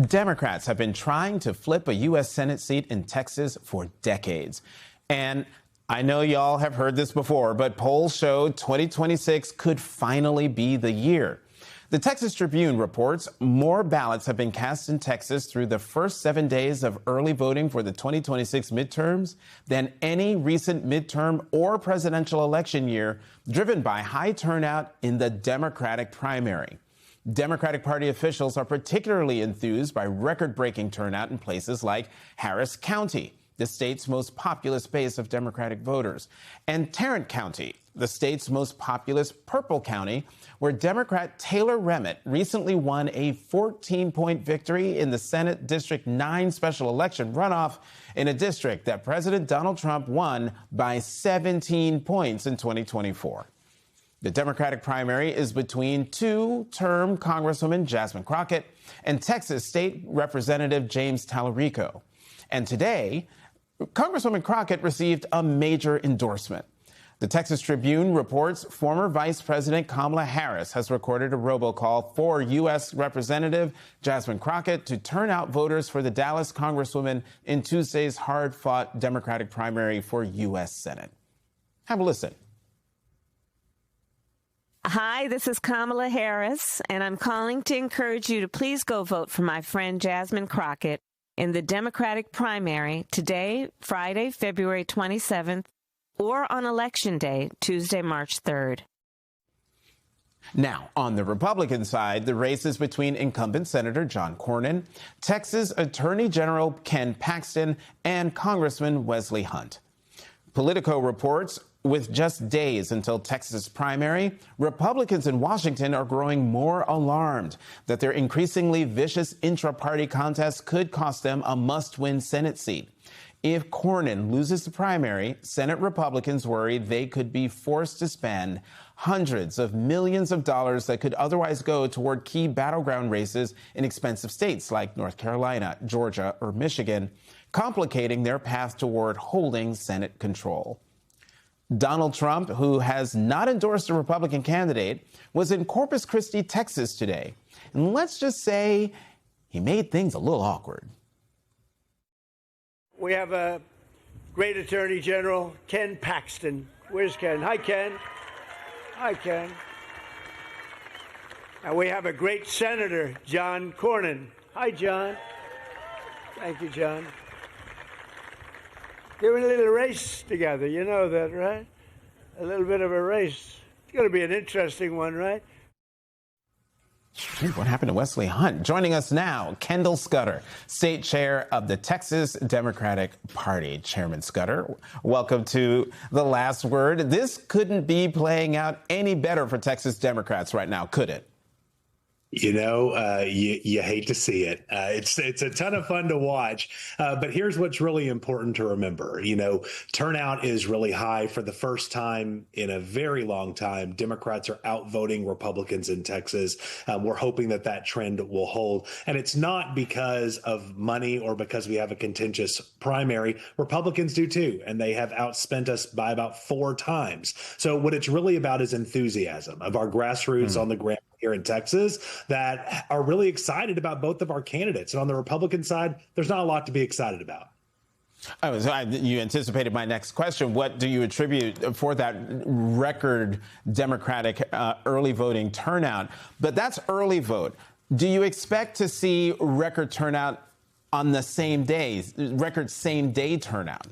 Democrats have been trying to flip a U.S. Senate seat in Texas for decades. And I know y'all have heard this before, but polls show 2026 could finally be the year. The Texas Tribune reports more ballots have been cast in Texas through the first 7 days of early voting for the 2026 midterms than any recent midterm or presidential election year, driven by high turnout in the Democratic primary. Democratic Party officials are particularly enthused by record-breaking turnout in places like Harris County, the state's most populous base of Democratic voters, and Tarrant County, the state's most populous purple county, where Democrat Taylor Remick recently won a 14-point victory in the Senate District 9 special election runoff in a district that President Donald Trump won by 17 points in 2024. The Democratic primary is between two-term Congresswoman Jasmine Crockett and Texas State Representative James Tallarico. And today, Congresswoman Crockett received a major endorsement. The Texas Tribune reports former Vice President Kamala Harris has recorded a robocall for U.S. Representative Jasmine Crockett to turn out voters for the Dallas Congresswoman in Tuesday's hard-fought Democratic primary for U.S. Senate. Have a listen. Hi, this is Kamala Harris, and I'm calling to encourage you to please go vote for my friend Jasmine Crockett in the Democratic primary today, Friday, February 27th, or on Election Day, Tuesday, March 3rd. Now, on the Republican side, the race is between incumbent Senator John Cornyn, Texas Attorney General Ken Paxton, and Congressman Wesley Hunt. Politico reports with just days until Texas' primary, Republicans in Washington are growing more alarmed that their increasingly vicious intra-party contest could cost them a must-win Senate seat. If Cornyn loses the primary, Senate Republicans worry they could be forced to spend hundreds of millions of dollars that could otherwise go toward key battleground races in expensive states like North Carolina, Georgia, or Michigan, complicating their path toward holding Senate control. Donald Trump, who has not endorsed a Republican candidate, was in Corpus Christi, Texas today. And let's just say he made things a little awkward. We have a great Attorney General, Ken Paxton. Where's Ken? Hi, Ken. Hi, Ken. And we have a great Senator, John Cornyn. Hi, John. Thank you, John. They're in a little race together. You know that, right? A little bit of a race. It's going to be an interesting one, right? What happened to Wesley Hunt? Joining us now, Kendall Scudder, state chair of the Texas Democratic Party. Chairman Scudder, welcome to The Last Word. This couldn't be playing out any better for Texas Democrats right now, could it? You know, you hate to see it. It's a ton of fun to watch. But here's what's really important to remember. You know, turnout is really high for the first time in a very long time. Democrats are outvoting Republicans in Texas. We're hoping that that trend will hold. And it's not because of money or because we have a contentious primary. Republicans do too. And they have outspent us by about 4 times. So what it's really about is enthusiasm of our grassroots on the ground here in Texas that are really excited about both of our candidates. And on the Republican side, there's not a lot to be excited about. Oh, so you anticipated my next question. What do you attribute for that record Democratic early voting turnout? But that's early vote. Do you expect to see record turnout on the same day, record same day turnout?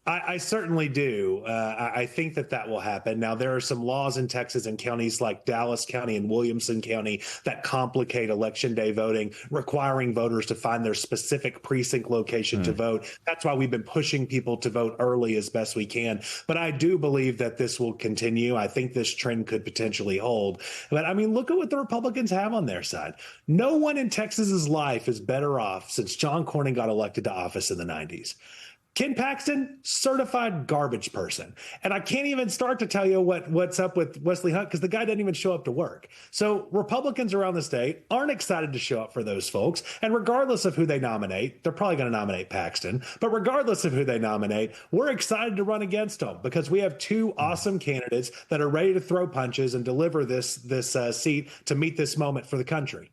I certainly do. I think that will happen. Now, there are some laws in Texas and counties like Dallas County and Williamson County that complicate Election Day voting, requiring voters to find their specific precinct location to vote. That's why we've been pushing people to vote early as best we can. But I do believe that this will continue. I think this trend could potentially hold. But I mean, look at what the Republicans have on their side. No one in Texas's life is better off since John Cornyn got elected to office in the 90s. Ken Paxton, certified garbage person. And I can't even start to tell you what's up with Wesley Hunt because the guy doesn't even show up to work. So Republicans around the state aren't excited to show up for those folks. And regardless of who they nominate, they're probably going to nominate Paxton. But regardless of who they nominate, we're excited to run against them because we have 2 awesome candidates that are ready to throw punches and deliver this seat to meet this moment for the country.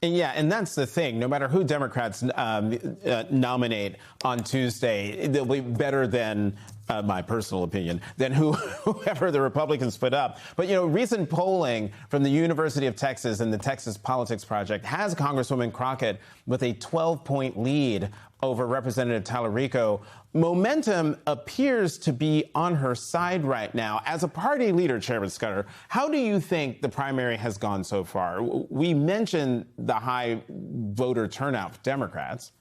And yeah, and that's the thing. No matter who Democrats nominate on Tuesday, they'll be better than, my personal opinion, than whoever the Republicans put up. But, recent polling from the University of Texas and the Texas Politics Project has Congresswoman Crockett with a 12-point lead over Representative Tallarico. Momentum appears to be on her side right now. As a party leader, Chairman Scudder, how do you think the primary has gone so far? We mentioned the high voter turnout for Democrats.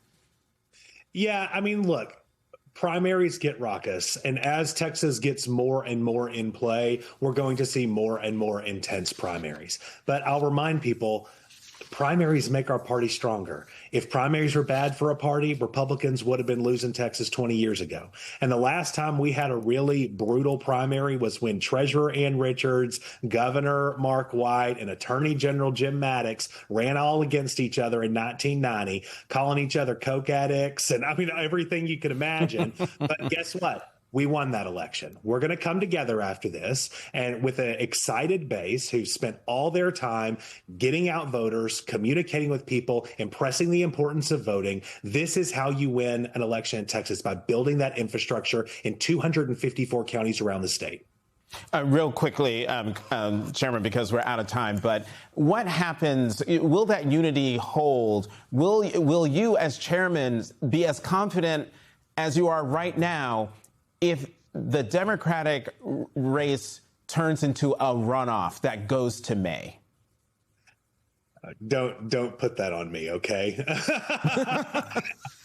Yeah, I mean, look, primaries get raucous, and as Texas gets more and more in play, we're going to see more and more intense primaries. But I'll remind people, primaries make our party stronger. If primaries were bad for a party, Republicans would have been losing Texas 20 years ago. And the last time we had a really brutal primary was when Treasurer Ann Richards, Governor Mark White, and Attorney General Jim Maddox ran all against each other in 1990, calling each other coke addicts and everything you could imagine. But guess what? We won that election. We're going to come together after this, and with an excited base who spent all their time getting out voters, communicating with people, impressing the importance of voting. This is how you win an election in Texas, by building that infrastructure in 254 counties around the state. Real quickly, Chairman, because we're out of time, but what happens? Will that unity hold? Will you, as chairman, be as confident as you are right now if the Democratic race turns into a runoff that goes to May? Don't put that on me, okay?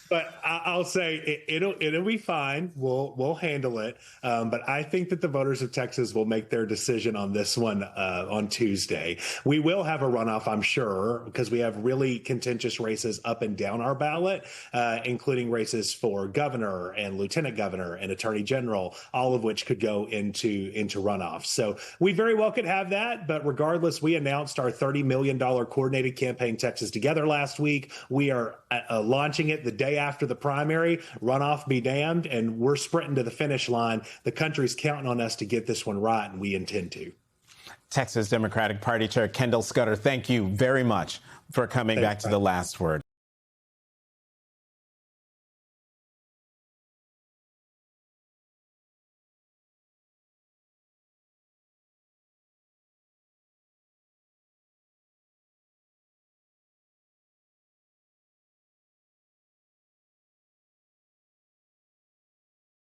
But I'll say it'll be fine. We'll handle it. But I think that the voters of Texas will make their decision on this one on Tuesday. We will have a runoff, I'm sure, because we have really contentious races up and down our ballot, including races for governor and lieutenant governor and attorney general, all of which could go into runoff. So we very well could have that. But regardless, we announced our $30 million coordinated campaign Texas Together last week. We are launching it the day after the primary. Runoff be damned, and we're sprinting to the finish line. The country's counting on us to get this one right, and we intend to. Texas Democratic Party Chair Kendall Scudder, thank you very much for coming back to The Last Word.